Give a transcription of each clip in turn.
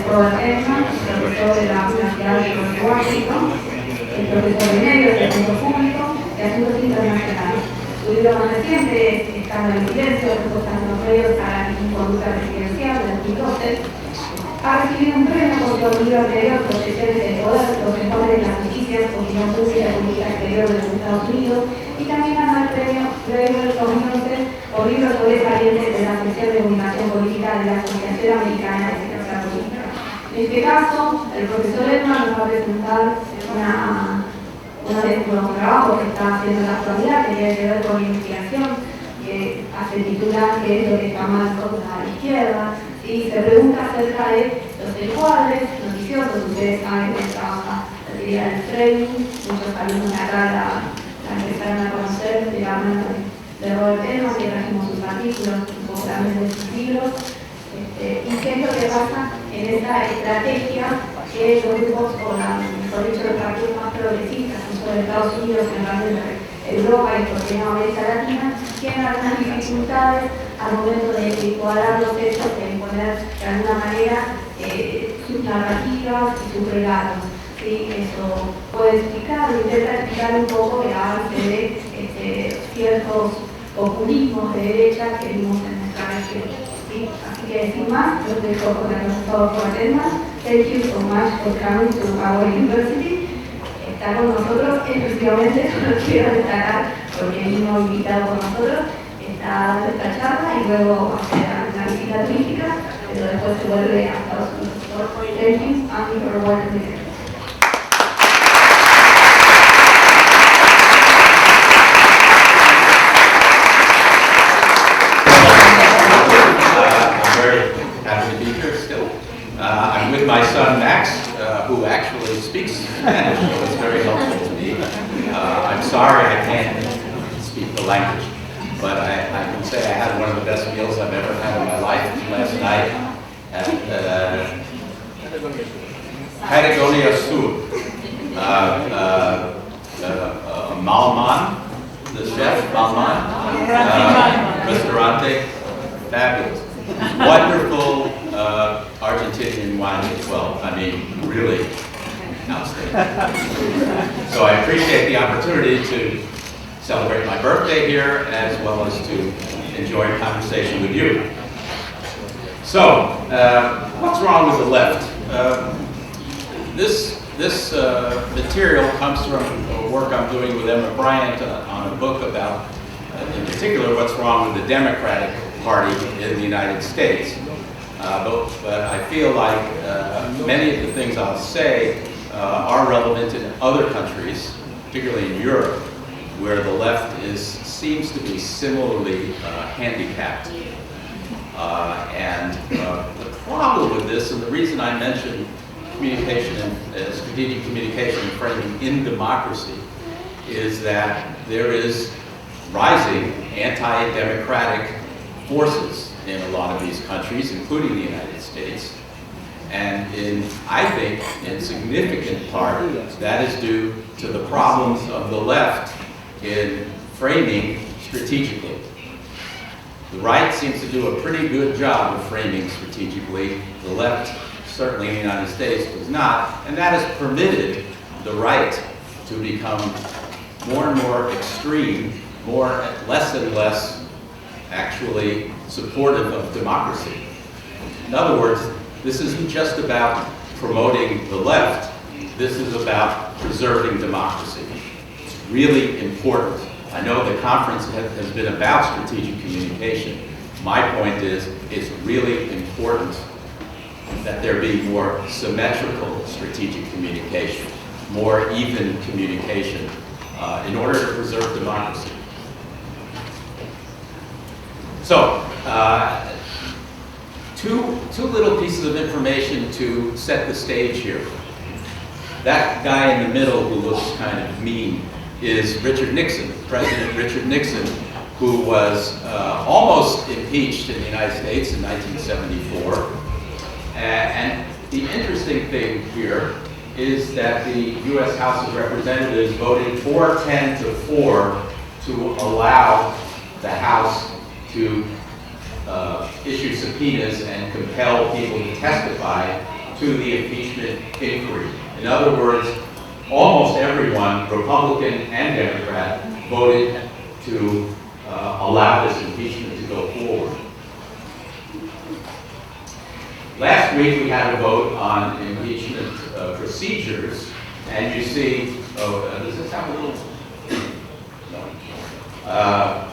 Robert Entman, profesor de la Universidad de Washington, el profesor de medios de asuntos públicos y asuntos internacionales. Su libro más reciente es Escandalo, silencio, Respuestas de los medios a la conducta presidencial de 2012. Ha recibido un premio por su libro anterior, Proyecciones de Poder, los mejores de las noticias, opinión pública y política exterior de los Estados Unidos, y también ganó el premio del 2011 por libro sobresaliente de la sección de comunicación política de la Asociación Americana de Ciencia Política. En este caso, el profesor Entman nos va a presentar un trabajo que está haciendo en la actualidad, que tiene que ver con la investigación, que hace titular ¿Qué es lo que está mal contra la izquierda? Y se pregunta acerca de los encuadres noticiosos. Ustedes saben que trabaja la teoría del framing, muchos alumnos acá la empezaron a conocer de la mano de Robert Entman, que trajimos sus artículos, un poco también de sus libros, y qué es lo que pasa en esta estrategia que los grupos, o mejor dicho, los partidos más progresistas, no solo de Estados Unidos, sino también de Europa y por qué no América Latina, tienen algunas dificultades al momento de encuadrar los hechos, de imponer de alguna manera sus narrativas y sus relatos. ¿Sí? Eso puede explicar, intenta explicar un poco el avance de ciertos populismos de derecha que vimos en nuestra región. ¿Sí? Así que sin más, los dejo con el profesor Robert Entman. Thank you so much for coming to our university. Está con nosotros, efectivamente, lo quiero destacar porque vino invitado por nosotros, está dando esta charla y luego hacer una visita turística, pero después se vuelve a Estados Unidos. Thank you, and you're welcome here. I'm with my son Max, who actually speaks Spanish, so it's very helpful to me. I'm sorry I can't speak the language, but I can say I had one of the best meals I've ever had in my life last night at Patagonia Sur. Malman, the chef, Malman, restaurante, fabulous. Wonderful Argentinian wine as well. I mean, really outstanding. So I appreciate the opportunity to celebrate my birthday here as well as to enjoy a conversation with you. So, what's wrong with the left? This material comes from work I'm doing with Emma Bryant on a book about, in particular, what's wrong with the Democratic Party in the United States. But I feel like many of the things I'll say are relevant in other countries, particularly in Europe, where the left seems to be similarly handicapped. And the problem with this, and the reason I mention communication and strategic communication and framing in democracy, is that there is rising anti-democratic forces in a lot of these countries, including the United States. And I think, in significant part, that is due to the problems of the left in framing strategically. The right seems to do a pretty good job of framing strategically. The left, certainly in the United States, does not, and that has permitted the right to become more and more extreme, less and less actually supportive of democracy. In other words, this isn't just about promoting the left, this is about preserving democracy. It's really important. I know the conference has been about strategic communication. My point is, it's really important that there be more symmetrical strategic communication, more even communication, in order to preserve democracy. So, two little pieces of information to set the stage here. That guy in the middle who looks kind of mean is Richard Nixon, President Richard Nixon, who was almost impeached in the United States in 1974. And the interesting thing here is that the U.S. House of Representatives voted 410-4 to allow the House to issue subpoenas and compel people to testify to the impeachment inquiry. In other words, almost everyone, Republican and Democrat, voted to allow this impeachment to go forward. Last week we had a vote on impeachment procedures, and you see, does this have a little? No.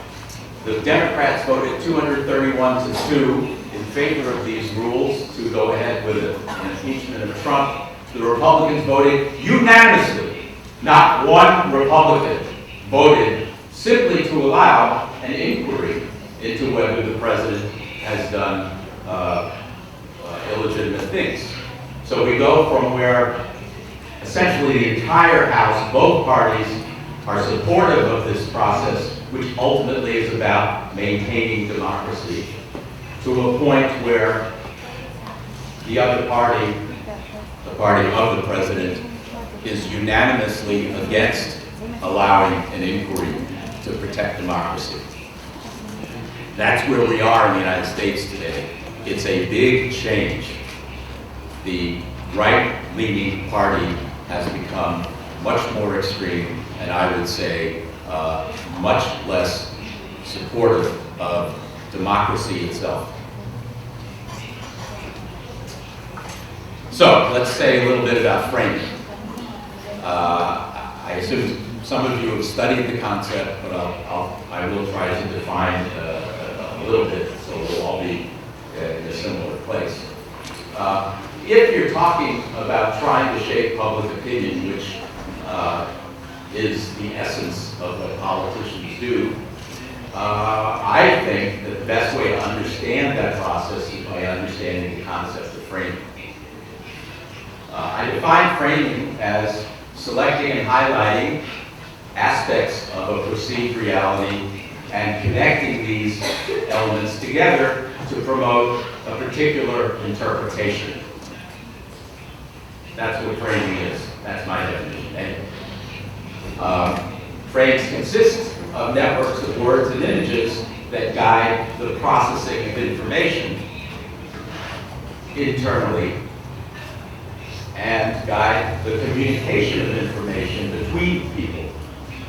The Democrats voted 231 to 2 in favor of these rules to go ahead with an impeachment of Trump. The Republicans voted unanimously. Not one Republican voted simply to allow an inquiry into whether the president has done illegitimate things. So we go from where essentially the entire House, both parties, are supportive of this process, which ultimately is about maintaining democracy, to a point where the other party, the party of the president, is unanimously against allowing an inquiry to protect democracy. That's where we are in the United States today. It's a big change. The right-leaning party has become much more extreme, and I would say much less supportive of democracy itself. So let's say a little bit about framing. I assume some of you have studied the concept, but I will try to define a little bit so we'll all be in a similar place. If you're talking about trying to shape public opinion, which is the essence of what politicians do, I think that the best way to understand that process is by understanding the concept of framing. I define framing as selecting and highlighting aspects of a perceived reality and connecting these elements together to promote a particular interpretation. That's what framing is. That's my definition. Anyway. Frames consist of networks of words and images that guide the processing of information internally and guide the communication of information between people.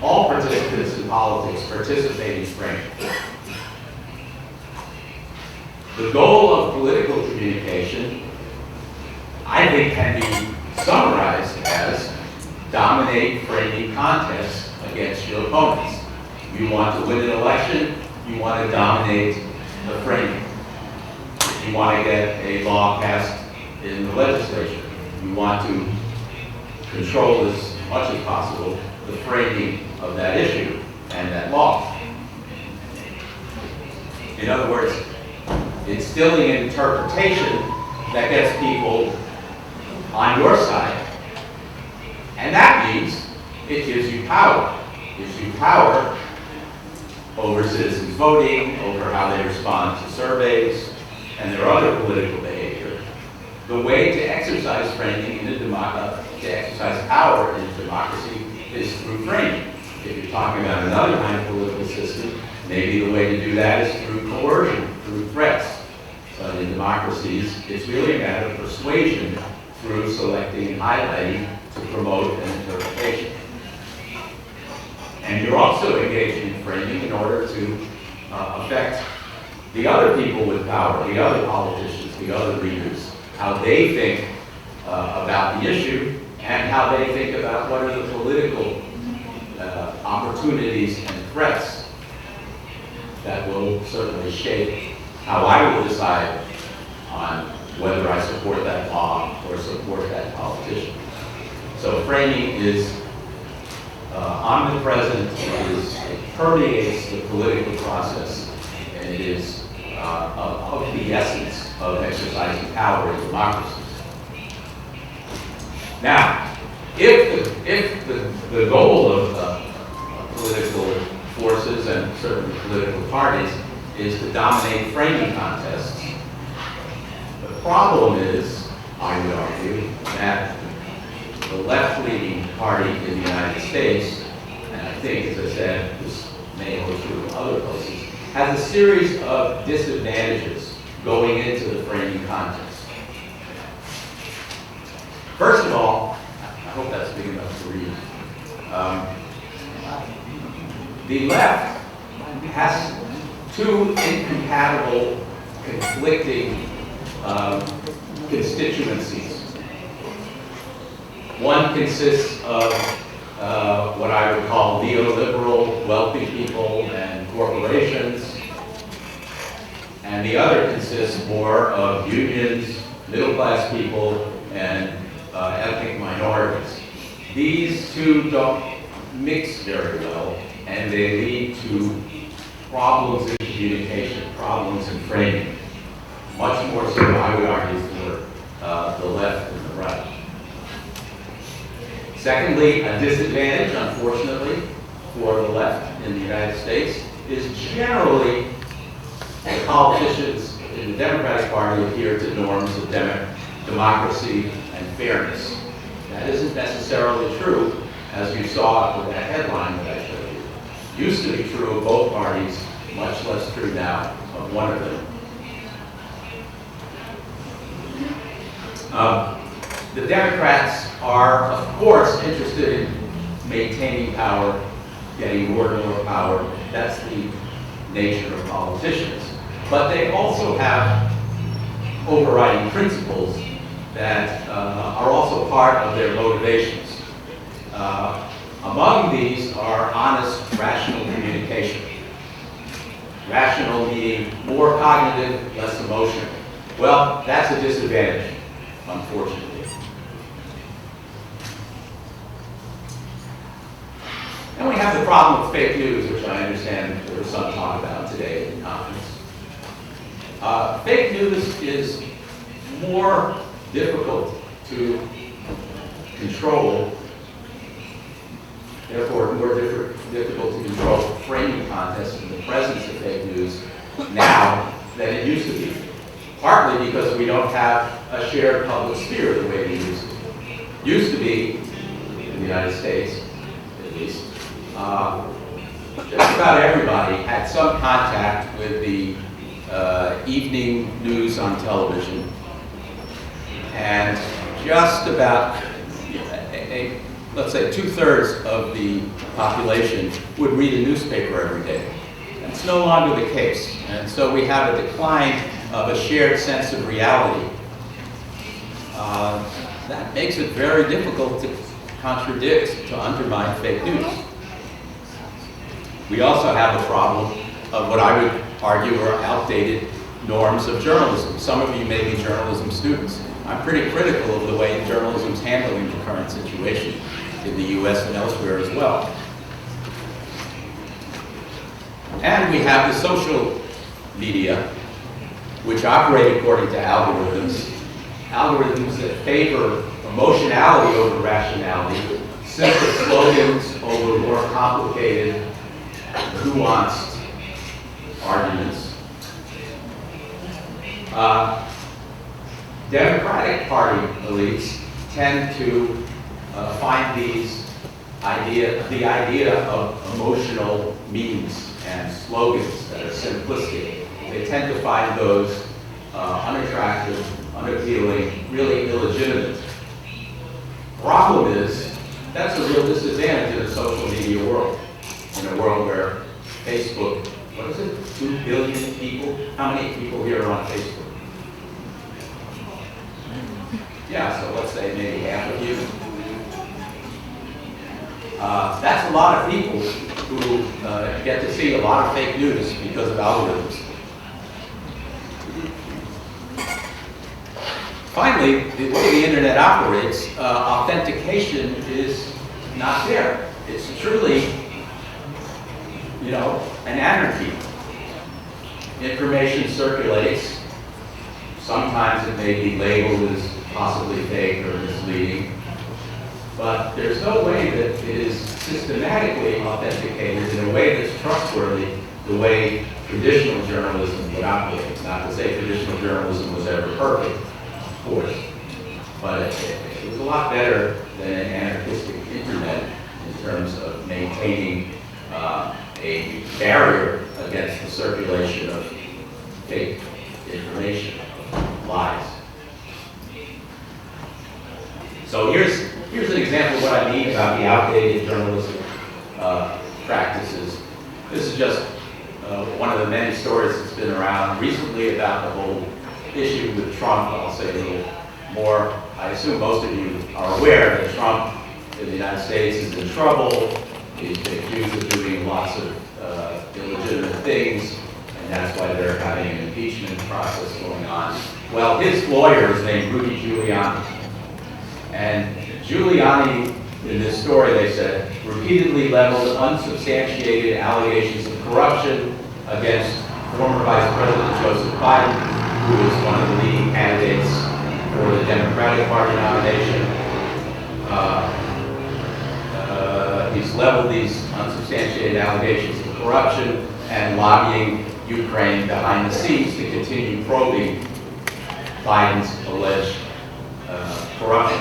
All participants in politics participate in framing. The goal of political communication, I think, can be summarized as dominate framing contests against your opponents. You want to win an election, you want to dominate the framing. You want to get a law passed in the legislature. You want to control as much as possible the framing of that issue and that law. In other words, instilling an interpretation that gets people on your side. And that means it gives you power. It gives you power over citizens voting, over how they respond to surveys, and their other political behavior. The way to exercise framing in a democracy, to exercise power in a democracy, is through framing. If you're talking about another kind of political system, maybe the way to do that is through coercion, through threats. But in democracies, it's really a matter of persuasion through selecting and highlighting to promote an interpretation. And you're also engaged in framing in order to affect the other people with power, the other politicians, the other leaders, how they think about the issue and how they think about what are the political opportunities and threats that will certainly shape how I will decide on whether I support that law or support that politician. So framing is omnipresent, it permeates the political process, and it is of the essence of exercising power in democracies. Now, if the goal of political forces and certain political parties is to dominate framing contests, the problem is, I would argue, that the left-leaning party in the United States, and I think, as I said, this may hold true in other places, has a series of disadvantages going into the framing contest. The left has two incompatible, conflicting constituencies. One consists of what I would call neoliberal, wealthy people and corporations, and the other consists more of unions, middle-class people, and ethnic minorities. These two don't mix very well, and they lead to problems in communication, problems in framing. Much more so, I would argue, for the left and the right. Secondly, a disadvantage, unfortunately, for the left in the United States is generally the politicians in the Democratic Party adhere to norms of democracy and fairness. That isn't necessarily true, as you saw with that headline that I showed you. Used to be true of both parties, much less true now of one of them. The Democrats are, of course, interested in maintaining power, getting more and more power. That's the nature of politicians. But they also have overriding principles that are also part of their motivations. Among these are honest, rational communication. Rational meaning more cognitive, less emotional. Well, that's a disadvantage, unfortunately. And we have the problem of fake news, which I understand there was some talk about today in the conference. Fake news is more difficult to control, therefore more difficult to control framing contests in the presence of fake news now than it used to be. Partly because we don't have a shared public sphere the way we used to. Used to be, in the United States at least, just about everybody had some contact with the evening news on television, and just about, let's say, 2/3 of the population would read a newspaper every day. That's no longer the case, and so we have a decline of a shared sense of reality. That makes it very difficult to contradict, to undermine fake news. We also have the problem of what I would argue are outdated norms of journalism. Some of you may be journalism students. I'm pretty critical of the way journalism's handling the current situation in the US and elsewhere as well. And we have the social media, which operate according to algorithms that favor emotionality over rationality, simple slogans over more complicated, nuanced arguments. Democratic Party elites tend to find the idea of emotional memes and slogans that are simplistic. They tend to find those unattractive, unappealing, really illegitimate. Problem is, that's a real disadvantage in the social media world. In a world where Facebook, what is it, 2 billion people? How many people here are on Facebook? Yeah, so let's say maybe half of you. That's a lot of people who get to see a lot of fake news because of algorithms. Finally, the way the internet operates, authentication is not there. It's truly, an anarchy. Information circulates. Sometimes it may be labeled as possibly fake or misleading, but there's no way that it is systematically authenticated in a way that's trustworthy the way traditional journalism would operate. Not to say traditional journalism was ever perfect, of course, but it was a lot better than an anarchistic internet in terms of maintaining a barrier against the circulation of fake information, lies. So here's an example of what I mean about the outdated journalistic practices. This is just one of the many stories that's been around recently about the whole issue with Trump. I'll say a little more. I assume most of you are aware that Trump in the United States is in trouble. He's been accused of doing lots of illegitimate things, and that's why they're having an impeachment process going on. Well, his lawyer is named Rudy Giuliani. And Giuliani, in this story, they said, repeatedly leveled unsubstantiated allegations of corruption against former Vice President Joseph Biden, who is one of the leading candidates for the Democratic Party nomination. He's leveled these unsubstantiated allegations of corruption and lobbying Ukraine behind the scenes to continue probing Biden's alleged corruption.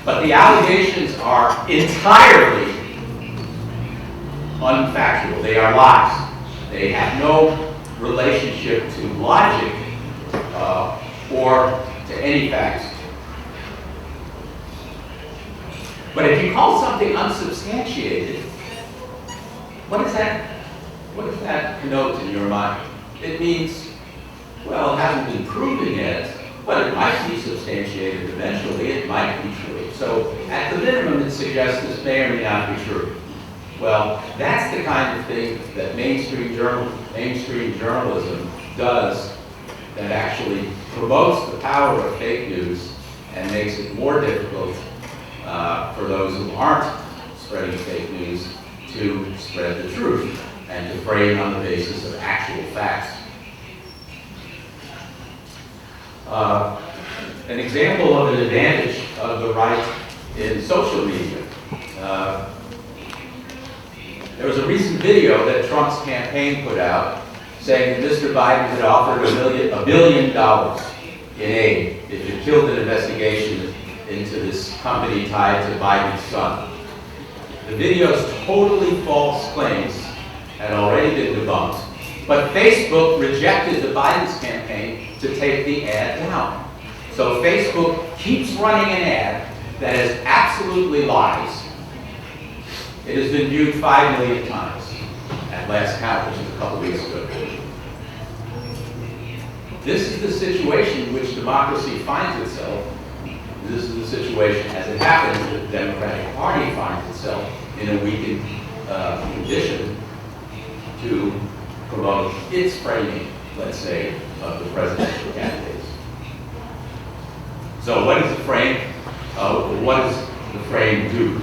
But the allegations are entirely unfactual. They are lies. They have no relationship to logic or to any facts. But if you call something unsubstantiated, what does that connote in your mind? It means, well, it hasn't been proven yet, but it might be substantiated eventually. It might be true. So at the minimum, it suggests this may or may not be true. Well, that's the kind of thing that mainstream journalism does, that actually promotes the power of fake news and makes it more difficult for those who aren't spreading fake news to spread the truth and to frame on the basis of actual facts. An example of an advantage of the right in social media. There was a recent video that Trump's campaign put out saying that Mr. Biden had offered $1 billion in aid if it killed an investigation into this company tied to Biden's son. The video's totally false claims had already been debunked, but Facebook rejected the Biden's campaign to take the ad down. So Facebook keeps running an ad that is absolutely lies. It has been viewed 5 million times at last count, which is a couple weeks ago. This is the situation in which democracy finds itself. This is the situation, as it happens, that the Democratic Party finds itself in a weakened condition to promote its framing, let's say, of the presidential candidates. So what does the frame do?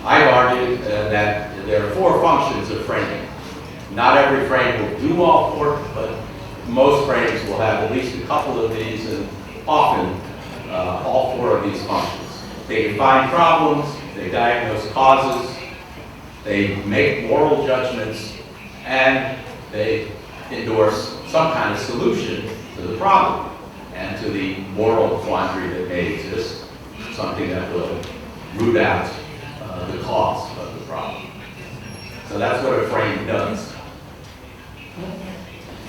I've argued that there are 4 functions of framing. Not every frame will do all 4, but most frames will have at least a couple of these, and often all 4 of these functions. They define problems, they diagnose causes, they make moral judgments, and they endorse some kind of solution to the problem and to the moral quandary that may exist, something that will root out the cause of the problem. So that's what a frame does.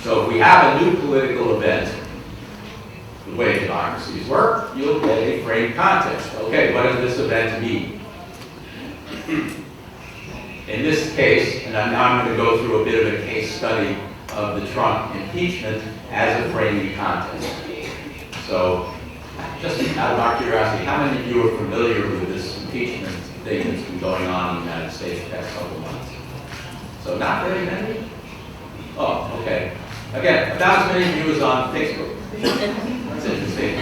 So if we have a new political event, the way democracies work, you'll get a framed context. Okay, what does this event mean? In this case, and now I'm going to go through a bit of a case study of the Trump impeachment as a framing context. So, just out of our curiosity, how many of you are familiar with this impeachment thing that's been going on in the United States the past couple of months? So not very many? Oh, okay. Again, about as many of you as on Facebook. That's interesting.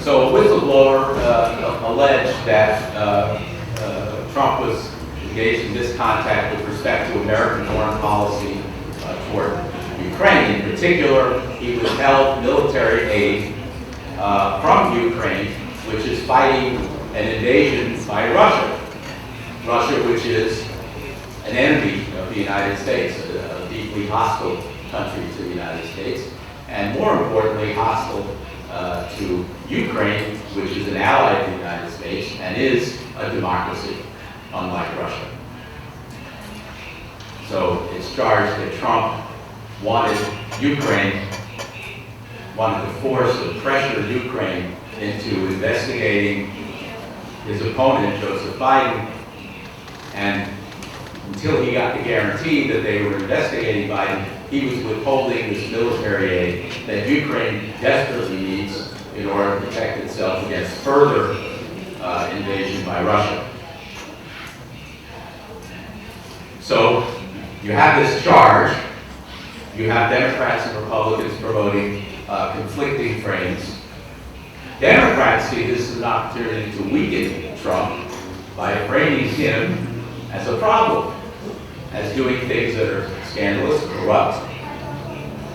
So a whistleblower alleged that Trump was engaged in misconduct with respect to American foreign policy toward Ukraine. In particular, he withheld military aid from Ukraine, which is fighting an invasion by Russia. Russia, which is an enemy of the United States, a deeply hostile country to the United States, and more importantly, hostile to Ukraine, which is an ally of the United States and is a democracy, unlike Russia. So it's charged that Trump wanted Ukraine wanted to force or pressure Ukraine into investigating his opponent, Joseph Biden, and until he got the guarantee that they were investigating Biden, he was withholding this military aid that Ukraine desperately needs in order to protect itself against further invasion by Russia. So you have this charge, you have Democrats and Republicans promoting conflicting frames. Democrats see this as an opportunity to weaken Trump by framing him as a problem, as doing things that are scandalous, corrupt,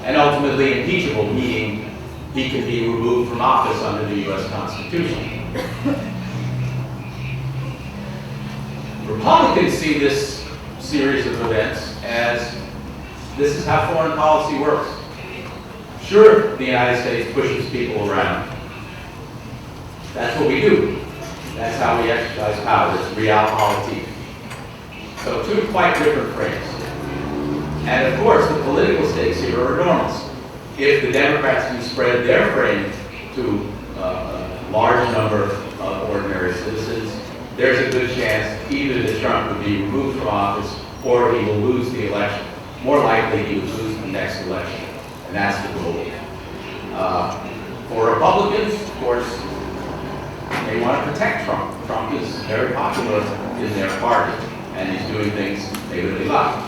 and ultimately impeachable, meaning he can be removed from office under the U.S. Constitution. Republicans see this series of events as this is how foreign policy works. Sure, the United States pushes people around. That's what we do. That's how we exercise power. It's realpolitik. So two quite different frames. And of course, the political stakes here are enormous. If the Democrats can spread their frame to a large number of ordinary citizens, there's a good chance either that Trump would be removed from office or he will lose the election. More likely, he would lose the next election. And that's the goal. For Republicans, of course, they want to protect Trump. Trump is very popular in their party, and he's doing things they really like.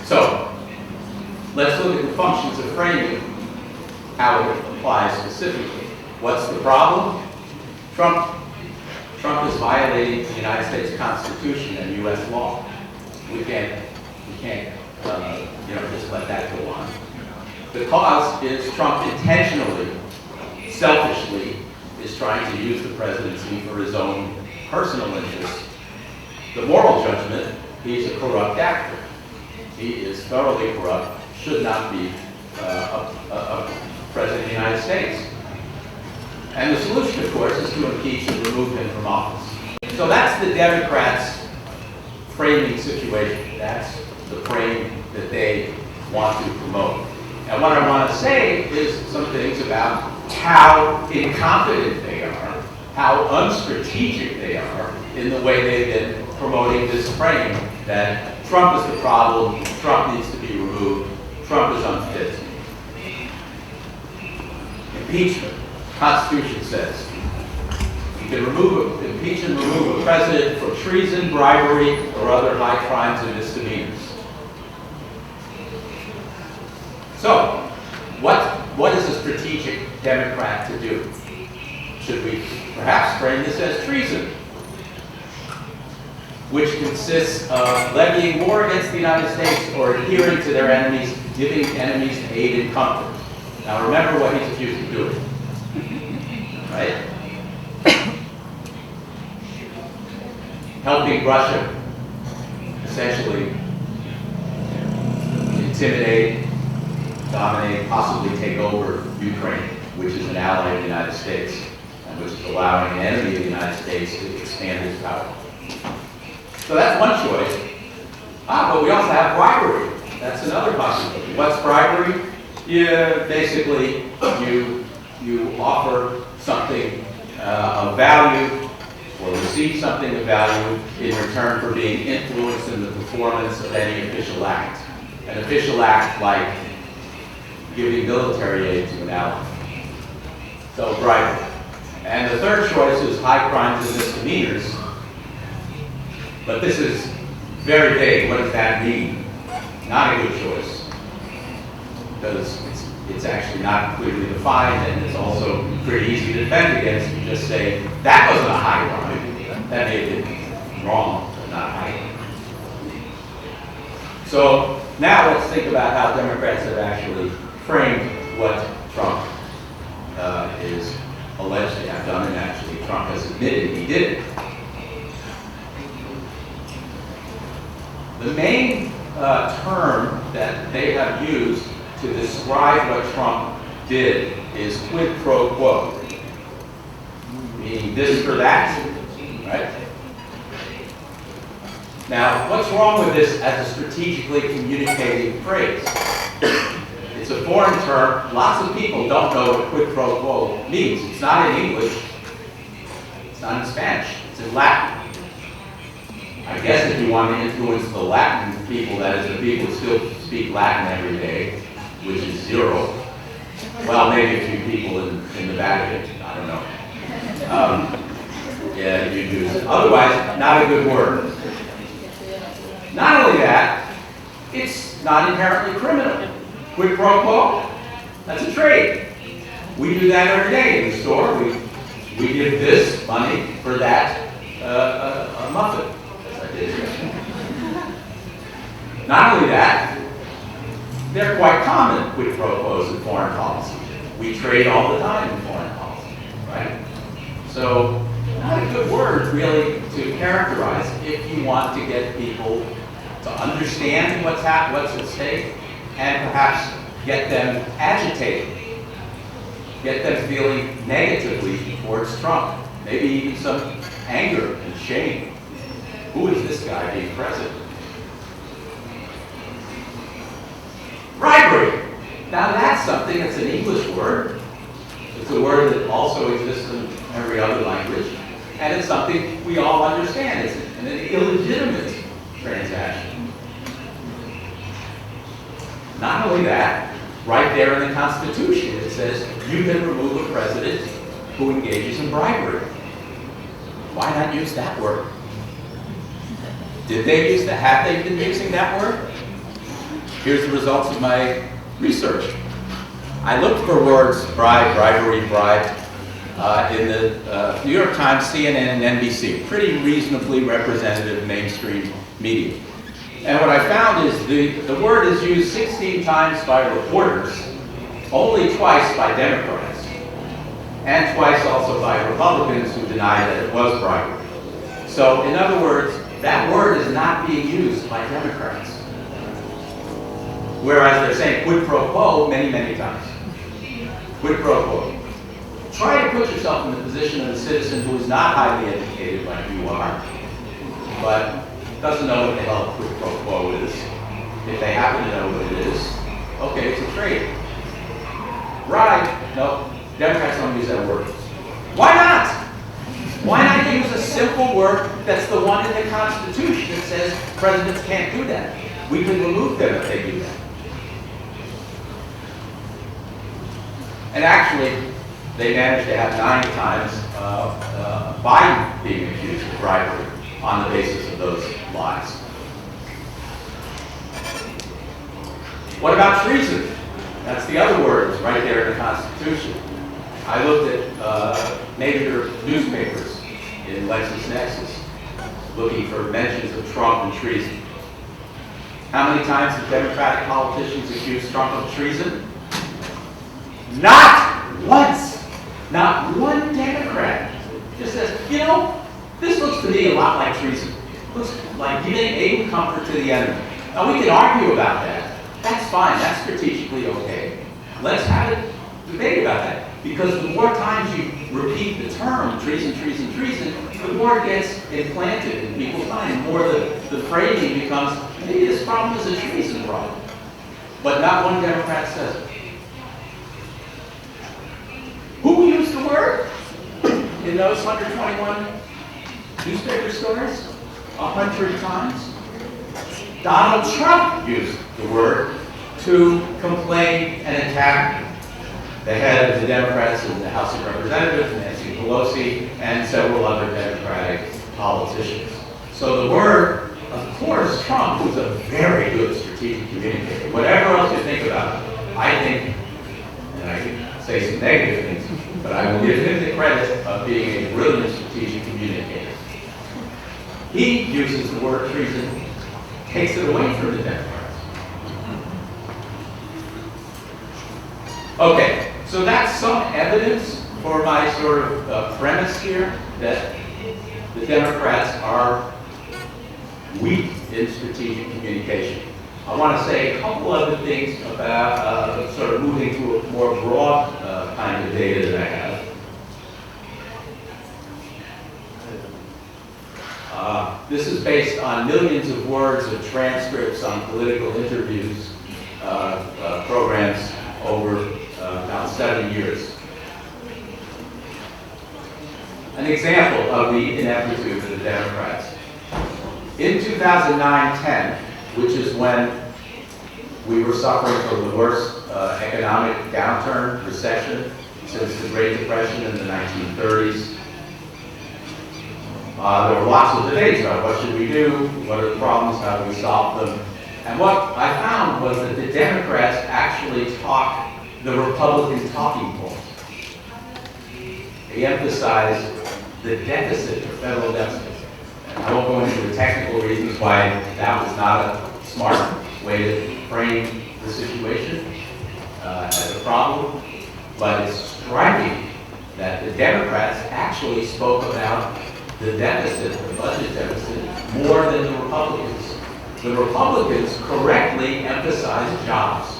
So, let's look at the functions of framing, how it applies specifically. What's the problem? Trump is violating the United States Constitution and U.S. law. We can't just let that go on. The cause is Trump intentionally, selfishly, is trying to use the presidency for his own personal interests. The moral judgment, he's a corrupt actor. He is thoroughly corrupt, should not be a president of the United States. And the solution, of course, is to impeach and remove him from office. So that's the Democrats' framing situation. That's the frame that they want to promote. And what I want to say is some things about how incompetent they are, how unstrategic they are in the way they've been promoting this frame that Trump is the problem, Trump needs to be removed, Trump is unfit. Impeachment. Constitution says you can impeach and remove a president for treason, bribery, or other high crimes and misdemeanors. So, what is a strategic Democrat to do? Should we perhaps frame this as treason, which consists of levying war against the United States or adhering to their enemies, giving enemies aid and comfort? Now remember what he's accused of doing. Right? Helping Russia essentially intimidate, dominate, possibly take over Ukraine, which is an ally of the United States, and which is allowing an enemy of the United States to expand its power. So that's one choice. But we also have bribery. That's another possibility. What's bribery? Basically, you offer something of value or receive something of value in return for being influenced in the performance of any official act. An official act like giving military aid to an ally. So bribery. And the third choice is high crimes and misdemeanors. But this is very vague. What does that mean? Not a good choice. Because it's actually not clearly defined, and it's also pretty easy to defend against. You just say, that wasn't a high crime. That may have been wrong, but not high. So now let's think about how Democrats have actually framed what Trump is alleged to have done, and actually Trump has admitted he did it. The main term that they have used to describe what Trump did is quid pro quo, meaning this for that, right? Now, what's wrong with this as a strategically communicating phrase? It's a foreign term. Lots of people don't know what quid pro quo means. It's not in English. It's not in Spanish. It's in Latin. I guess if you want to influence the Latin people, that is, the people who still speak Latin every day, which is zero. Well, maybe a few people in the Vatican. I don't know. Yeah, you use it. Otherwise, not a good word. Not only that, it's not inherently criminal. Quid pro quo, that's a trade. We do that every day in the store. We give this money for that a muffin. Not only that, they're quite common, quid pro quos in foreign policy. We trade all the time in foreign policy, right? So, not a good word really to characterize if you want to get people to understand what's at stake, and perhaps get them agitated, get them feeling negatively towards Trump, maybe even some anger and shame. Who is this guy being president? Bribery. Now that's something that's an English word. It's a word that also exists in every other language. And it's something we all understand. It's an illegitimate transaction. Not only that, right there in the Constitution, it says you can remove a president who engages in bribery. Why not use that word? Did they use that? Have they been using that word? Here's the results of my research. I looked for words, bribe, bribery, bribe, in the New York Times, CNN, and NBC, pretty reasonably representative mainstream media. And what I found is the word is used 16 times by reporters, only twice by Democrats, and twice also by Republicans who denied that it was bribery. So, in other words, that word is not being used by Democrats. Whereas they're saying quid pro quo many, many times. Quid pro quo. Try to put yourself in the position of a citizen who is not highly educated like you are, but doesn't know what the hell quid pro quo is. If they happen to know what it is, okay, it's a trade. Bribe, no, Democrats don't use that word. Why not? Why not use a simple word that's the one in the Constitution that says presidents can't do that? We can remove them if they do that. And actually, they managed to have 9 times Biden being accused of bribery on the basis of those lies. What about treason? That's the other word right there in the Constitution. I looked at major newspapers in LexisNexis looking for mentions of Trump and treason. How many times have Democratic politicians accused Trump of treason? Not once. Not one Democrat just says, you know, this looks to me a lot like treason. Looks like giving aid and comfort to the enemy. Now we can argue about that. That's fine. That's strategically okay. Let's have a debate about that. Because the more times you repeat the term treason, treason, treason, the more it gets implanted in people's mind. The more the framing becomes, maybe this problem is a treason problem. But not one Democrat says it. Who used the word in those 121 newspaper stories? 100 times. Donald Trump used the word to complain and attack the head of the Democrats in the House of Representatives, Nancy Pelosi, and several other Democratic politicians. So the word, of course, Trump was a very good strategic communicator. Whatever else you think about it, I think, and I can say some negative things, but I will give him the credit of being a brilliant strategic communicator. He uses the word treason, takes it away from the Democrats. Okay, so that's some evidence for my sort of premise here that the Democrats are weak in strategic communication. I want to say a couple other things about sort of moving to a more broad kind of data that I have. This is based on millions of words of transcripts on political interviews, programs over about 7 years. An example of the ineptitude of the Democrats. In 2009-10, which is when we were suffering from the worst economic downturn, recession, since the Great Depression in the 1930s. There were lots of debates about what should we do, what are the problems, how do we solve them. And what I found was that the Democrats actually talked the Republican talking point. They emphasized the deficit, the federal deficit. And I won't go into the technical reasons why that was not a smart way to frame the situation as a problem, but it's striking that the Democrats actually spoke about the deficit, the budget deficit, more than the Republicans. The Republicans correctly emphasized jobs.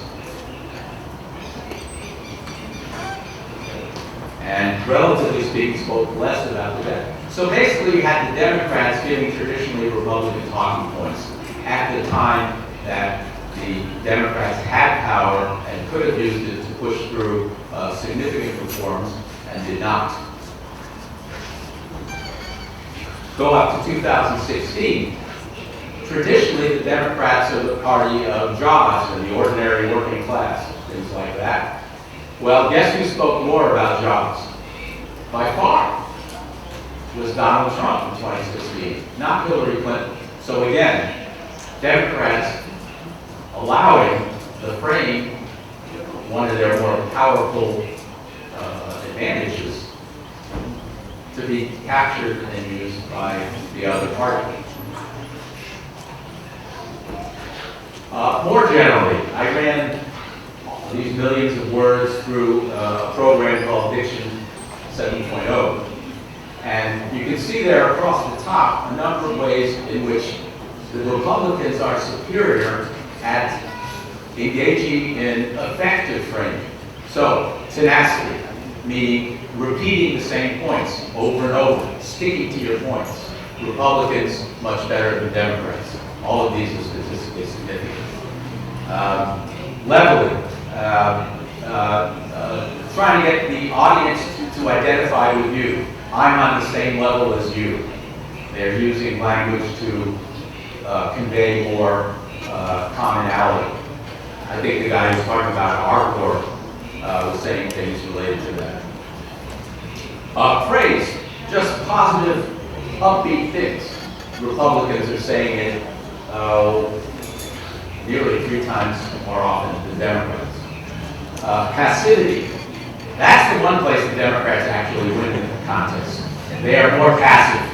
And relatively speaking, spoke less about the debt. So basically, you had the Democrats giving traditionally Republican talking points at the time that the Democrats had power and could have used it to push through significant reforms and did not. Go up to 2016. Traditionally, the Democrats are the party of jobs and the ordinary working class, things like that. Well, guess who spoke more about jobs? By far, was Donald Trump in 2016, not Hillary Clinton. So again, Democrats allowing the frame, one of their more powerful advantages, to be captured and used by the other party. More generally, I ran these millions of words through a program called Diction 7.0. And you can see there across the top a number of ways in which the Republicans are superior at engaging in effective framing. So, tenacity, meaning repeating the same points over and over, sticking to your points. Republicans, much better than Democrats. All of these are statistically significant. Leveling, trying to get the audience to identify with you. I'm on the same level as you. They're using language to convey more commonality. I think the guy who's talking about Autor was saying things related to that. Praise, just positive, upbeat things. Republicans are saying it nearly 3 times more often than Democrats. Passivity. That's the one place the Democrats actually win the contest. They are more passive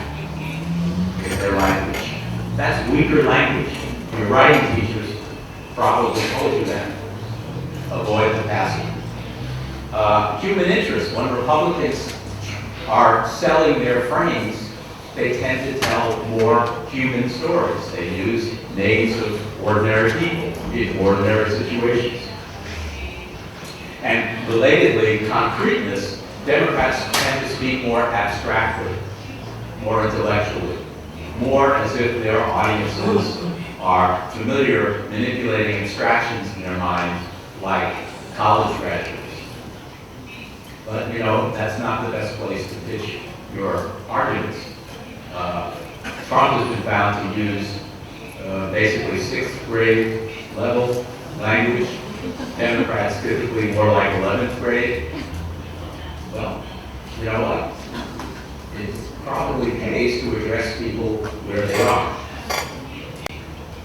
in their language. That's weaker language. Your writing teachers probably told you that. Avoid the passive. Human interest. When Republicans are selling their frames, they tend to tell more human stories. They use names of ordinary people in ordinary situations. And relatedly, concreteness, Democrats tend to speak more abstractly, more intellectually, more as if their audiences are familiar, manipulating abstractions in their mind, like college graduates. But, you know, that's not the best place to pitch your arguments. Trump has been found to use basically 6th grade level language. Democrats typically more like 11th grade. Well, you know what? It probably pays to address people where they are.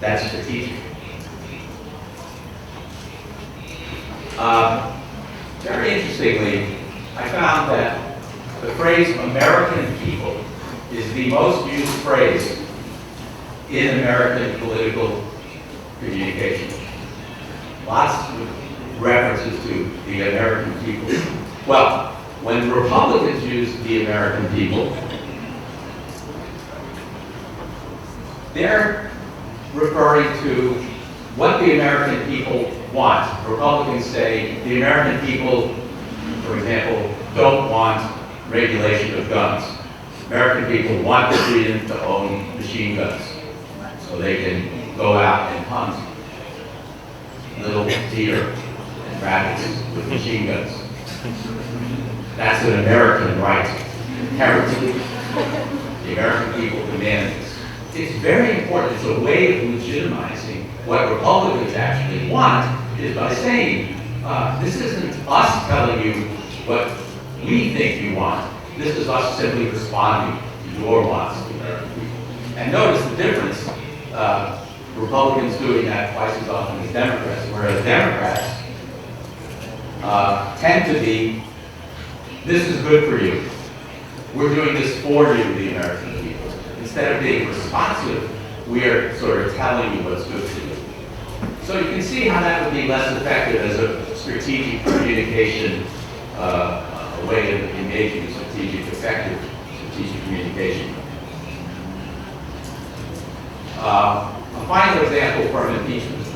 That's strategic. Very interestingly, I found that the phrase American people is the most used phrase in American political communication. Lots of references to the American people. Well, when Republicans use the American people, they're referring to what the American people want. Republicans say the American people, for example, don't want regulation of guns. American people want the freedom to own machine guns so they can go out and hunt little deer and rabbits with machine guns. That's an American right, heritage. The American people demand this. It's very important. It's a way of legitimizing what Republicans actually want, is by saying, this isn't us telling you what we think you want. This is us simply responding to your wants as the American people. And notice the difference. Republicans doing that twice as often as Democrats, whereas Democrats tend to be, this is good for you. We're doing this for you, the American people. Instead of being responsive, we are sort of telling you what's good for you. So you can see how that would be less effective as a strategic communication, a way of engaging in effective strategic communication. A final example from impeachment.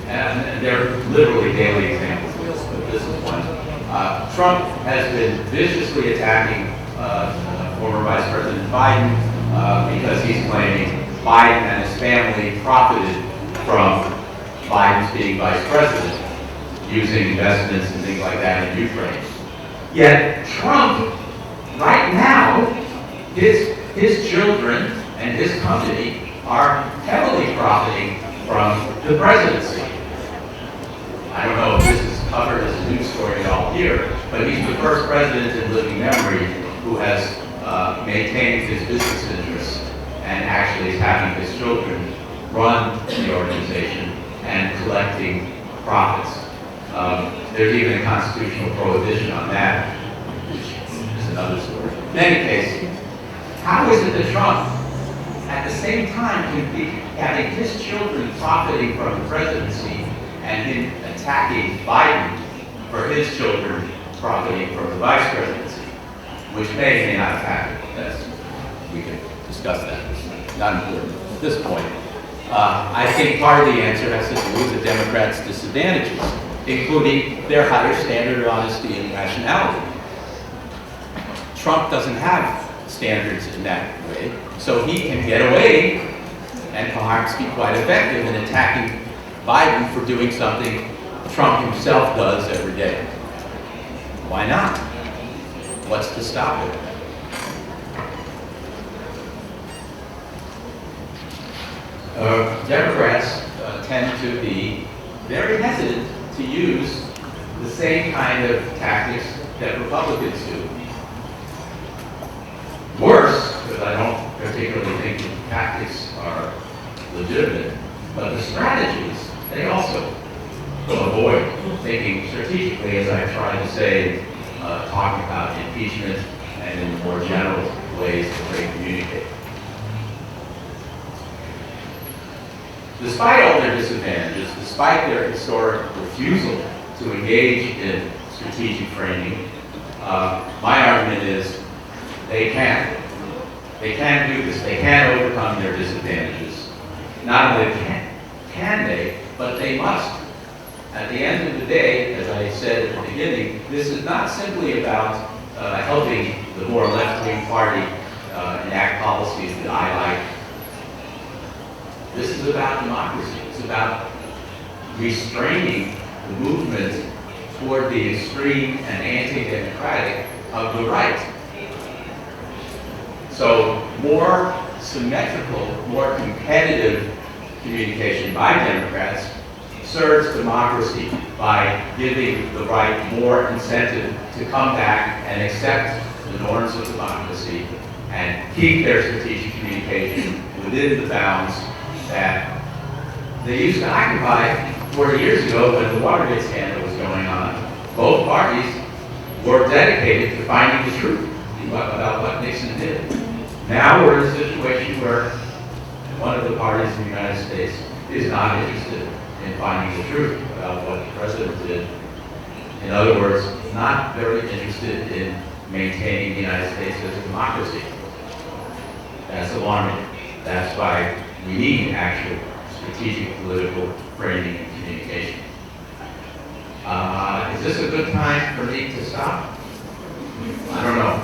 And there are literally daily examples of this, but this is one. Trump has been viciously attacking former Vice President Biden because he's claiming Biden and his family profited from Biden's being vice president, using investments and things like that in Ukraine. Yet Trump, right now, his children and his company are heavily profiting from the presidency. I don't know if this is covered as a news story at all here, but he's the first president in living memory who has maintained his business interests and actually is having his children run the organization and collecting profits. There's even a constitutional prohibition on that, which is another story. In any case, how is it that Trump, at the same time, can be having his children profiting from the presidency and him attacking Biden for his children profiting from the vice presidency, which may or may not have happened? We can discuss that. It's not important at this point. I think part of the answer has to do with the Democrats' disadvantages, including their higher standard of honesty and rationality. Trump doesn't have standards in that way, so he can get away and perhaps be quite effective in attacking Biden for doing something Trump himself does every day. Why not? What's to stop it? Democrats tend to be very hesitant to use the same kind of tactics that Republicans do. Worse, because I don't particularly think the tactics are legitimate, but the strategies, they also avoid thinking strategically, as I tried to say, talking about impeachment and in more general ways that they communicate. Despite all their disadvantages, despite their historic refusal to engage in strategic framing, my argument is they can. They can do this. They can overcome their disadvantages. Not only can they, but they must. At the end of the day, as I said at the beginning, this is not simply about helping the more left-wing party enact policies that I like. This is about democracy. It's about restraining the movement toward the extreme and anti-democratic of the right. So more symmetrical, more competitive communication by Democrats serves democracy by giving the right more incentive to come back and accept the norms of democracy and keep their strategic communication within the bounds that they used to occupy 40 years ago when the Watergate scandal was going on. Both parties were dedicated to finding the truth about what Nixon did. Now we're in a situation where one of the parties in the United States is not interested in finding the truth about what the president did. In other words, not very interested in maintaining the United States as a democracy. That's alarming. That's why we need actual strategic political framing and communication. Is this a good time for me to stop? I don't know.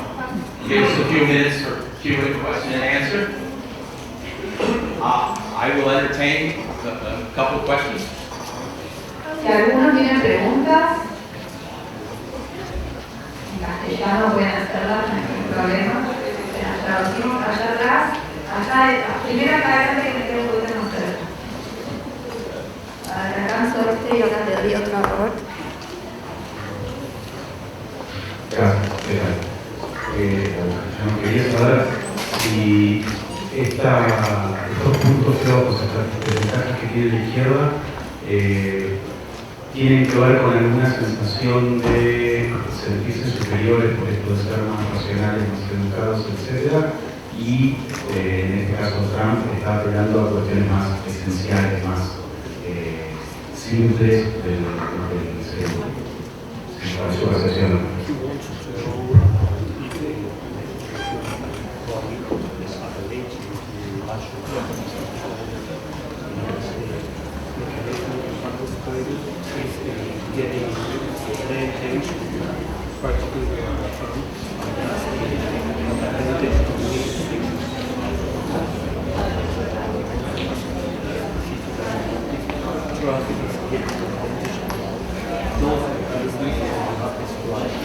Give us a few minutes for Q&A, question and answer. I will entertain a couple of questions. Si alguno tiene preguntas, en castellano pueden hacerlas, no hay ningún problema. Las traducimos allá atrás, allá, primera cadena que me quedo un poquito más cerca. Alcanzo y ahora te doy otro error. Gracias. Yo quería saber si estos puntos flojos, estas desventajas que tiene la izquierda, tienen que ver con alguna sensación de sentirse superiores por esto de ser más racionales, más educados, etc. Y en este caso Trump está apelando a cuestiones más esenciales, más simples de su percepción.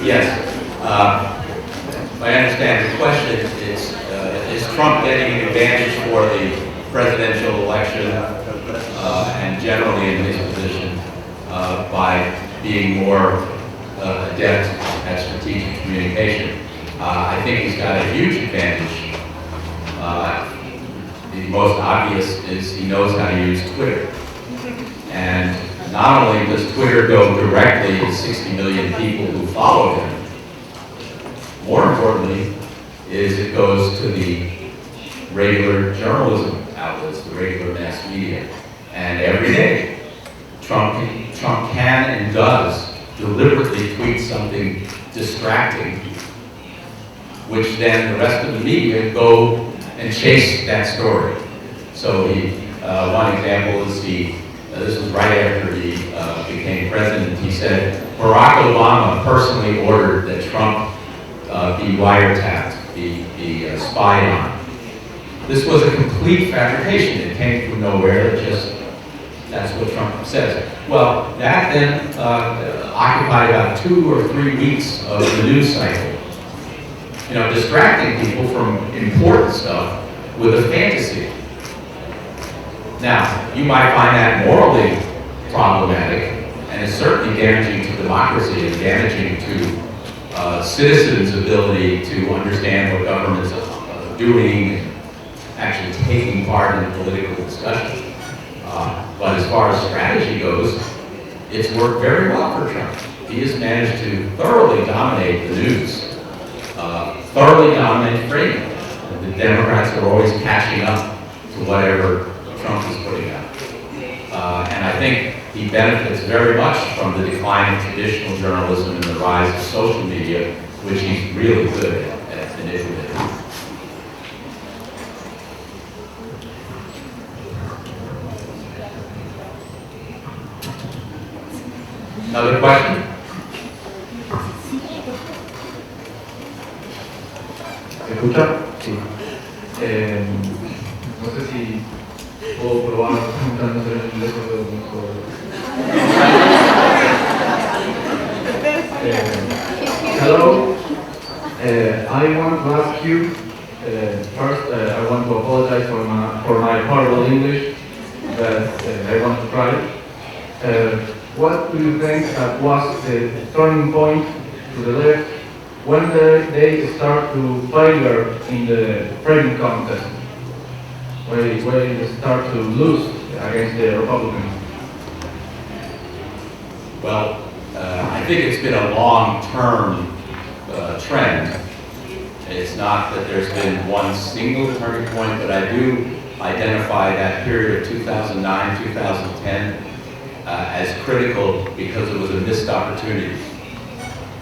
Yes. I understand the question is Trump getting an advantage for the presidential election and generally in his position by being more adept at strategic communication? I think he's got a huge advantage. The most obvious is he knows how to use Twitter. And not only does Twitter go directly to 60 million people who follow him, more importantly is it goes to the regular journalism outlets, the regular mass media. And every day, Trump can and does deliberately tweet something distracting, which then the rest of the media go and chase that story. So one example is this was right after he became president. He said Barack Obama personally ordered that Trump be wiretapped, be spied on. This was a complete fabrication. It came from nowhere. That's what Trump says. Well, that then occupied about 2 or 3 weeks of the news cycle. You know, distracting people from important stuff with a fantasy. Now, you might find that morally problematic, and it's certainly damaging to democracy and damaging to citizens' ability to understand what governments are doing and actually taking part in political discussion. But as far as strategy goes, it's worked very well for Trump. He has managed to thoroughly dominate the news, thoroughly dominate framing. The Democrats are always catching up to whatever Trump is putting out. And I think he benefits very much from the decline of traditional journalism and the rise of social media, which he's really good at manipulating. Another question? ¿Me escucha? Sí. No sé si puedo probar preguntándose en inglés o hello. I want to ask you, first I want to apologize for my horrible English, but I want to try. What do you think was the turning point to the left when they start to failure in the framing contest? Where they start to lose against the Republicans? Well, I think it's been a long-term trend. It's not that there's been one single turning point, but I do identify that period of 2009, 2010 as critical because it was a missed opportunity.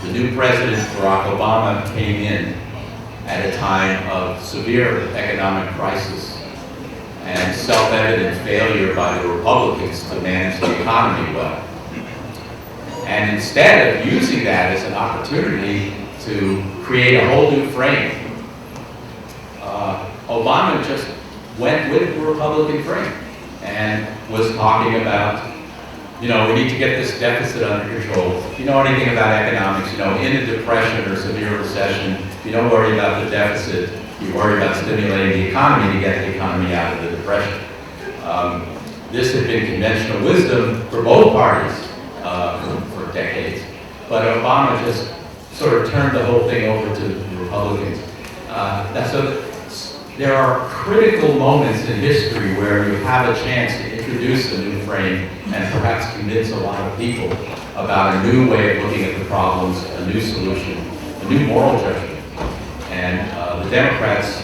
The new president, Barack Obama, came in at a time of severe economic crisis and self-evident failure by the Republicans to manage the economy well. And instead of using that as an opportunity to create a whole new frame. Obama just went with the Republican frame and was talking about, you know, we need to get this deficit under control. If you know anything about economics, you know, in a depression or severe recession, you don't worry about the deficit, you worry about stimulating the economy to get the economy out of the depression. This had been conventional wisdom for both parties for decades, but Obama just sort of turned the whole thing over to the Republicans. So there are critical moments in history where you have a chance to introduce a new frame and perhaps convince a lot of people about a new way of looking at the problems, a new solution, a new moral judgment. And the Democrats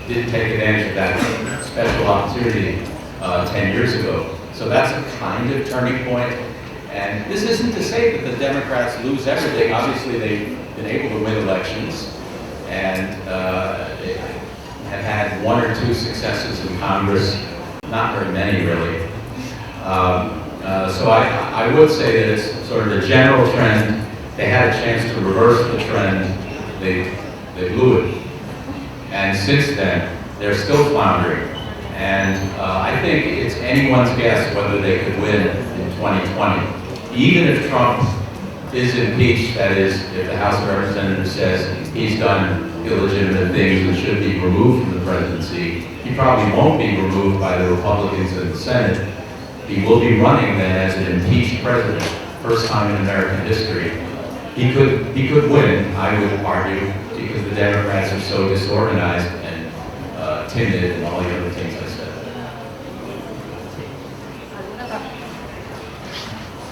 didn't take advantage of that special opportunity 10 years ago. So that's a kind of turning point. And this isn't to say that the Democrats lose everything. Obviously, they've been able to win elections and have had one or two successes in Congress, not very many really. So I would say that it's sort of the general trend. They had a chance to reverse the trend. They blew it. And since then, they're still floundering. And I think it's anyone's guess whether they could win in 2020. Even if Trump is impeached, that is, if the House of Representatives says he's done illegitimate things and should be removed from the presidency, he probably won't be removed by the Republicans in the Senate. He will be running then as an impeached president, first time in American history. He could win, I would argue, because the Democrats are so disorganized and timid and all the other things I said.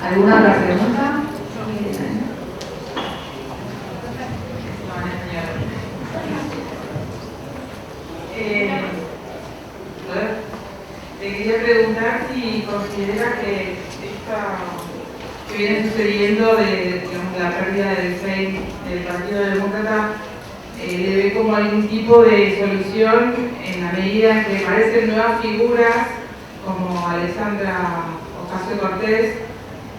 ¿Alguna otra pregunta? Te quería preguntar si considera que que viene sucediendo de, digamos, la pérdida del frame del Partido Demócrata le ve como algún tipo de solución en la medida en que aparecen nuevas figuras como Alexandra Ocasio-Cortez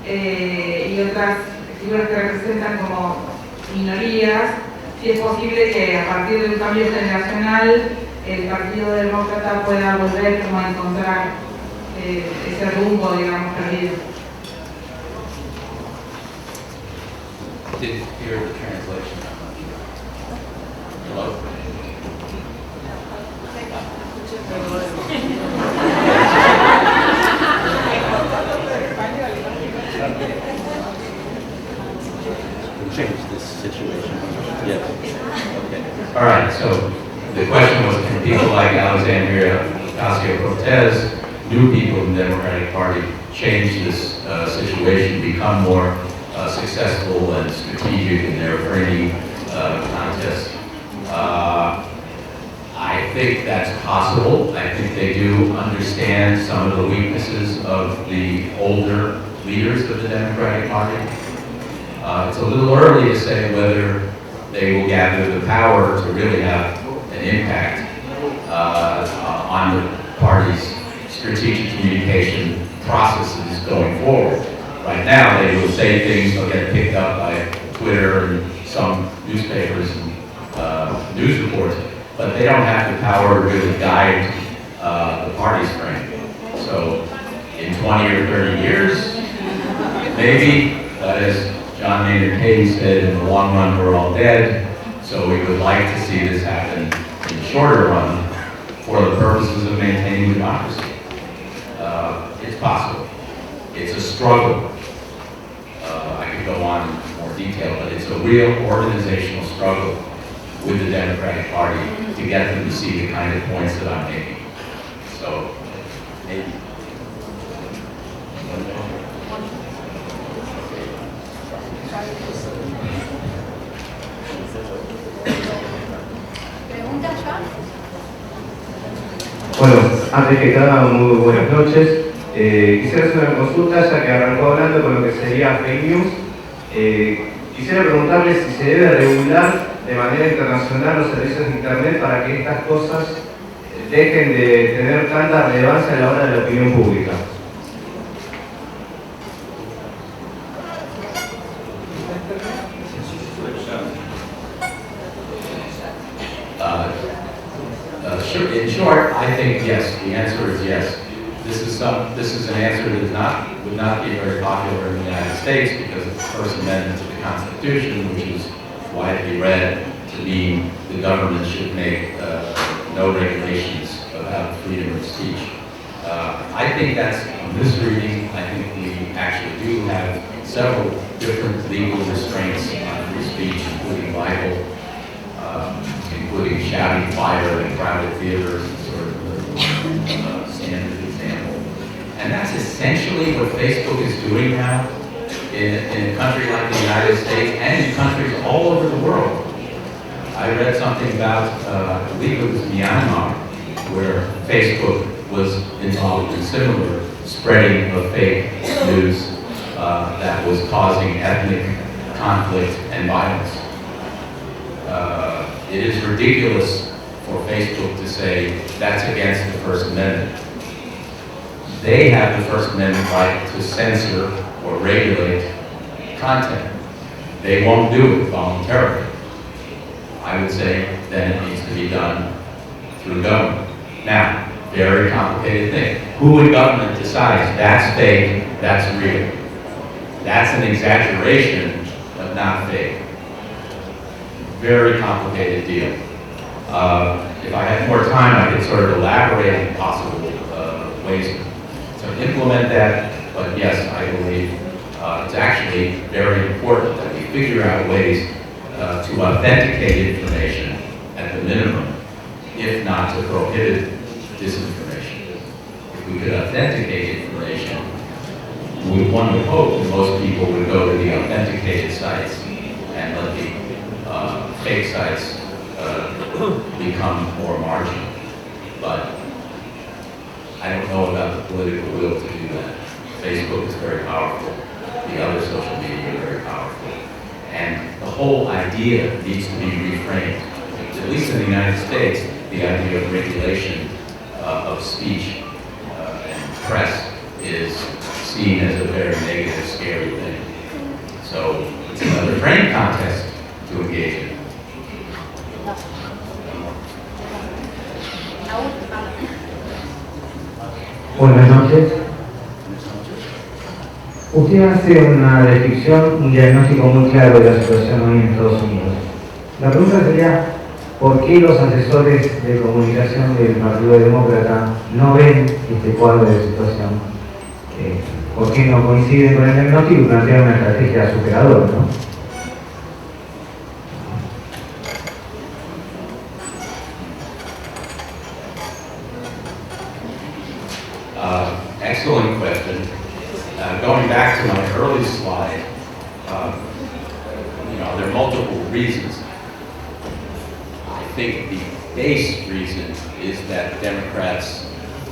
y otras figuras que representan como minorías, si es posible que a partir de un cambio generacional el Partido Demócrata pueda volver como a encontrar ese rumbo, digamos, perdido. Didn't hear the translation. Hello? Change this situation. Yes. Okay. All right, so the question was, can people like Alexandria Ocasio-Cortez, new people in the Democratic Party, change this situation, become more successful and strategic in their framing contest? I think that's possible. I think they do understand some of the weaknesses of the older leaders of the Democratic Party. It's a little early to say whether they will gather the power to really have an impact on the party's strategic communication processes going forward. Right now, they will say things that get picked up by Twitter and some newspapers and news reports, but they don't have the power to really guide the party's frame. So, in 20 or 30 years, maybe, but as John Maynard Keynes said, in the long run, we're all dead. So we would like to see this happen in the shorter run for the purposes of maintaining democracy. It's possible. It's a struggle. I could go on in more detail, but it's a real organizational struggle with the Democratic Party to get them to see the kind of points that I'm making. So, maybe. Bueno, antes que nada, muy buenas noches. Quisiera hacer una consulta, ya que arrancó hablando con lo que sería fake news. Quisiera preguntarle si se debe regular de manera internacional los servicios de Internet para que estas cosas dejen de tener tanta relevancia a la hora de la opinión pública. yes, the answer is yes. This is an answer that would not be very popular in the United States because of the First Amendment to the Constitution, which is widely read to mean the government should make no regulations about freedom of speech. I think that's a misreading. I think we actually do have several different legal restraints on free speech, including libel, including shouting fire in crowded theaters, sort of the standard example. And that's essentially what Facebook is doing now in a country like the United States and in countries all over the world. I read something about, I believe it was Myanmar, where Facebook was involved in similar spreading of fake news that was causing ethnic conflict and violence. It is ridiculous for Facebook to say that's against the First Amendment. They have the First Amendment right to censor or regulate content. They won't do it voluntarily. I would say then it needs to be done through government. Now, very complicated thing. Who in government decides that's fake, that's real? That's an exaggeration, but not fake. Very complicated deal. If I had more time, I could sort of elaborate on possible ways to implement that, but yes, I believe it's actually very important that we figure out ways to authenticate information at the minimum, if not to prohibit disinformation. If we could authenticate information, one would hope that most people would go to the authenticated sites and let the fake sites become more marginal. But I don't know about the political will to do that. Facebook is very powerful. The other social media are very powerful. And the whole idea needs to be reframed. At least in the United States, the idea of regulation of speech and press is seen as a very negative, scary thing. So it's another frame contest to engage in. Buenas noches. Usted hace una descripción, un diagnóstico muy claro de la situación hoy en Estados Unidos. La pregunta sería, ¿por qué los asesores de comunicación del Partido Demócrata no ven este cuadro de situación? ¿Por qué no coinciden con el diagnóstico y plantean una estrategia superadora, ¿no? Excellent question. Going back to my early slide, there are multiple reasons. I think the base reason is that Democrats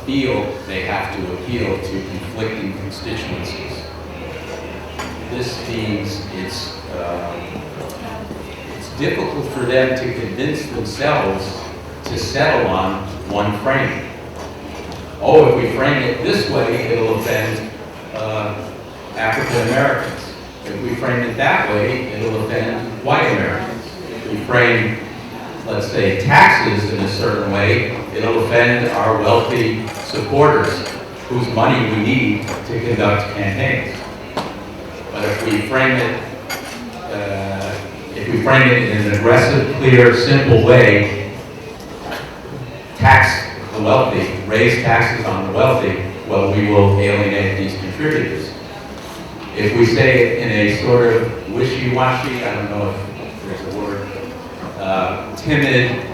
feel they have to appeal to conflicting constituencies. This means it's difficult for them to convince themselves to settle on one frame. Oh, if we frame it this way, it'll offend African Americans. If we frame it that way, it'll offend white Americans. If we frame, let's say, taxes in a certain way, it'll offend our wealthy supporters whose money we need to conduct campaigns. But if we frame it in an aggressive, clear, simple way, tax the wealthy, raise taxes on the wealthy, well, we will alienate these contributors. If we say it in a sort of wishy-washy, I don't know if there's a word, timid,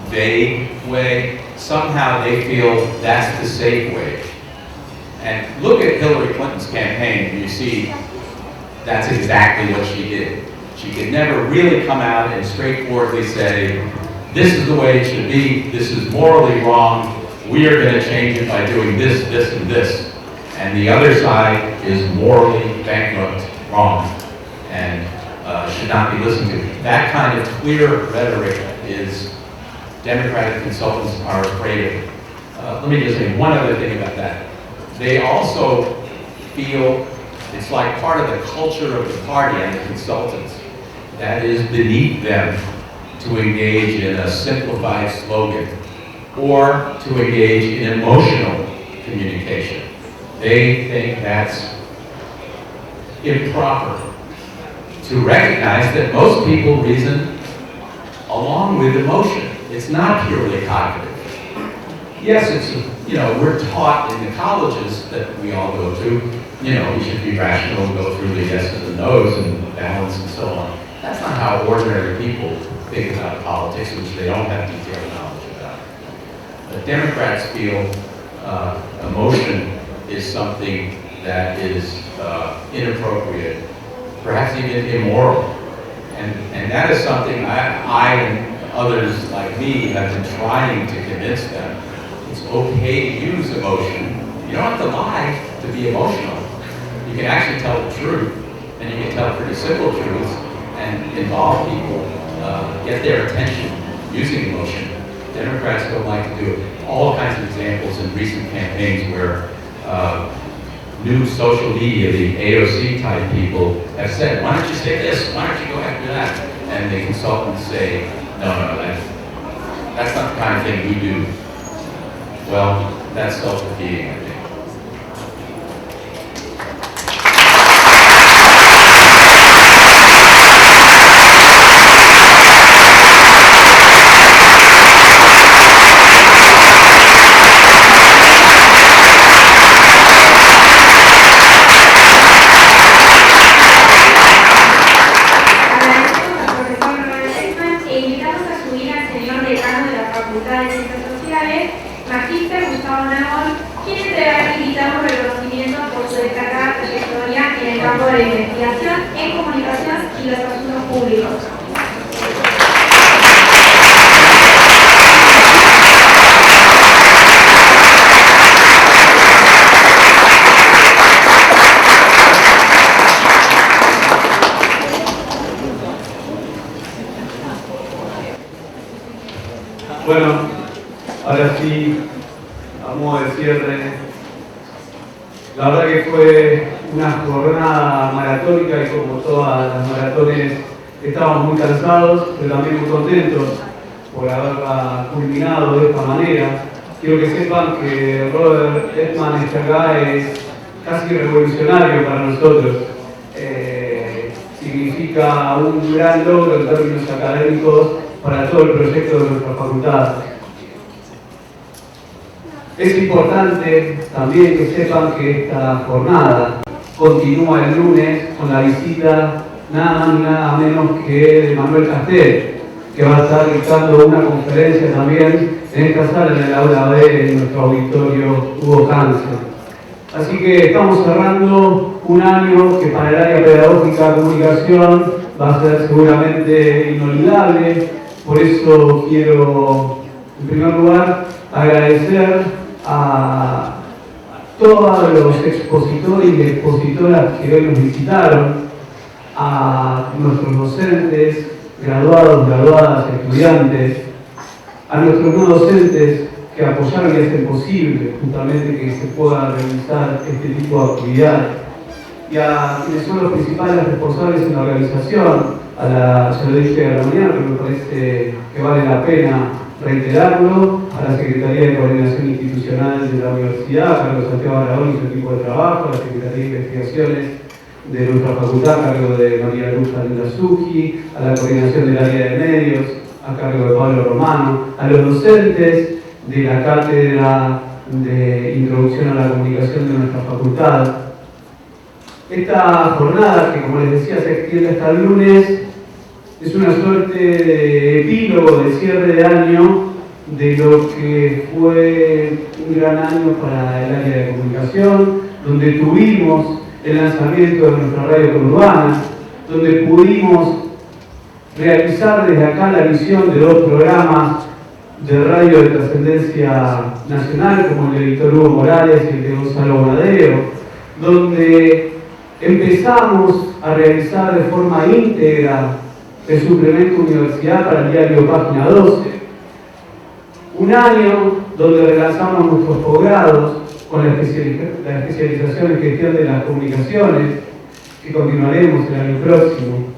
vague way, somehow they feel that's the safe way. And look at Hillary Clinton's campaign and you see that's exactly what she did. She could never really come out and straightforwardly say, this is the way it should be, this is morally wrong, we are going to change it by doing this, this, and this. And the other side is morally bankrupt, wrong, and should not be listened to. That kind of clear rhetoric is Democratic consultants are afraid of. Let me just say one other thing about that. They also feel it's like part of the culture of the party and the consultants that is beneath them to engage in a simplified slogan or to engage in emotional communication. They think that's improper. To recognize that most people reason along with emotion. It's not purely cognitive. Yes, we're taught in the colleges that we all go to, we should be rational and go through the yeses and nos and balance and so on. That's not how ordinary people think about politics, which they don't have detailed knowledge about. But Democrats feel emotion is something that is inappropriate, perhaps even immoral. And that is something I and others like me have been trying to convince them. It's okay to use emotion. You don't have to lie to be emotional. You can actually tell the truth, and you can tell pretty simple truths and involve people, get their attention using emotion. Democrats don't like to do it. All kinds of examples in recent campaigns where new social media, the AOC type people have said, why don't you say this, why don't you go after that? And the consultants say, no, that's not the kind of thing we do. Well, that's self-defeating, I think. campo de la investigación en comunicación y los asuntos públicos. Bueno, ahora sí, a modo de cierre, la verdad que fue una jornada maratónica y como todas las maratones estábamos muy cansados, pero también muy contentos por haberla culminado de esta manera. Quiero que sepan que Robert Entman está acá, es casi revolucionario para nosotros. Significa un gran logro en términos académicos para todo el proyecto de nuestra facultad. Es importante también que sepan que esta jornada continúa el lunes con la visita nada más ni nada menos que de Manuel Castel, que va a estar dictando una conferencia también en esta sala, en el aula B, en nuestro auditorio Hugo Cáncer. Así que estamos cerrando un año que para el área pedagógica de comunicación va a ser seguramente inolvidable. Por eso quiero, en primer lugar, agradecer a todos los expositores y expositoras que hoy nos visitaron, a nuestros docentes, graduados, graduadas, estudiantes, a nuestros no docentes que apoyaron y hacen posible justamente que se pueda realizar este tipo de actividades, y a quienes son los principales responsables en la organización. Ya lo dije a la mañana, pero me parece que vale la pena reiterarlo, a la Secretaría de Coordinación Institucional de la Universidad, a cargo de Santiago Aragón y su equipo de trabajo, a la Secretaría de Investigaciones de nuestra facultad, a cargo de María Luz Azuki, a la Coordinación del área de medios, a cargo de Pablo Romano, a los docentes de la Cátedra de Introducción a la Comunicación de nuestra facultad. Esta jornada, que como les decía se extiende hasta el lunes, es una suerte de epílogo, de cierre de año de lo que fue un gran año para el área de comunicación, donde tuvimos el lanzamiento de nuestra radio conurbana, donde pudimos realizar desde acá la emisión de 2 programas de radio de trascendencia nacional, como el de Víctor Hugo Morales y el de Gonzalo Bonadeo, donde empezamos a realizar de forma íntegra el suplemento Universidad para el diario Página 12. Un año donde relanzamos nuestros posgrados con la especialización en gestión de las comunicaciones, que continuaremos el año próximo.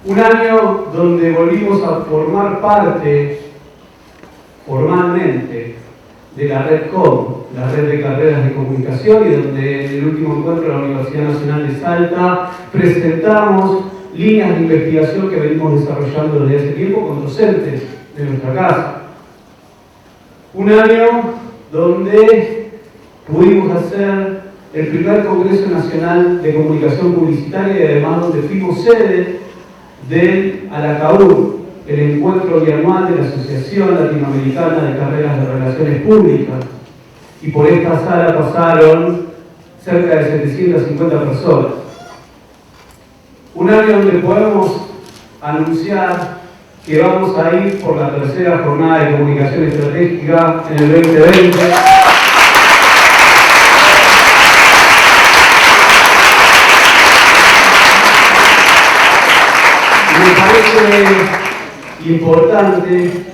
Un año donde volvimos a formar parte formalmente de la red COM, la red de carreras de comunicación, y donde en el último encuentro de la Universidad Nacional de Salta presentamos líneas de investigación que venimos desarrollando desde hace tiempo con docentes de nuestra casa. Un año donde pudimos hacer el primer Congreso Nacional de Comunicación Publicitaria y además donde fuimos sede del ALACAUR, el encuentro bianual de la Asociación Latinoamericana de Carreras de Relaciones Públicas. Y por esta sala pasaron cerca de 750 personas. Un año donde podemos anunciar que vamos a ir por la tercera jornada de comunicación estratégica en el 2020. Me parece importante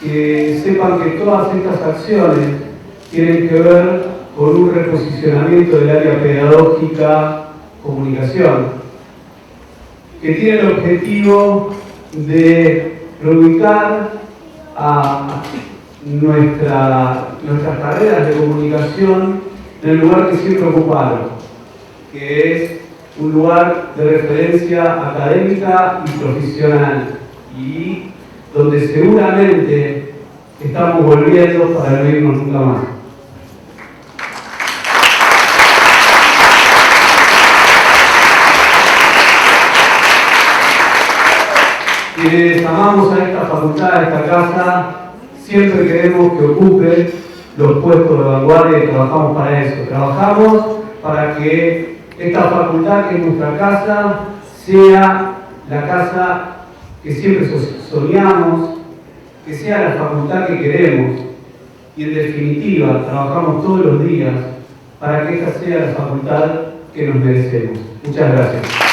que sepan que todas estas acciones tienen que ver con un reposicionamiento del área pedagógica comunicación, que tiene el objetivo de reubicar a nuestras carreras de comunicación en el lugar que siempre ocuparon, que es un lugar de referencia académica y profesional, y donde seguramente estamos volviendo para no irnos nunca más. Quienes amamos a esta facultad, a esta casa, siempre queremos que ocupe los puestos de vanguardia y trabajamos para eso. Trabajamos para que esta facultad, que es nuestra casa, sea la casa que siempre soñamos, que sea la facultad que queremos. Y en definitiva, trabajamos todos los días para que esta sea la facultad que nos merecemos. Muchas gracias.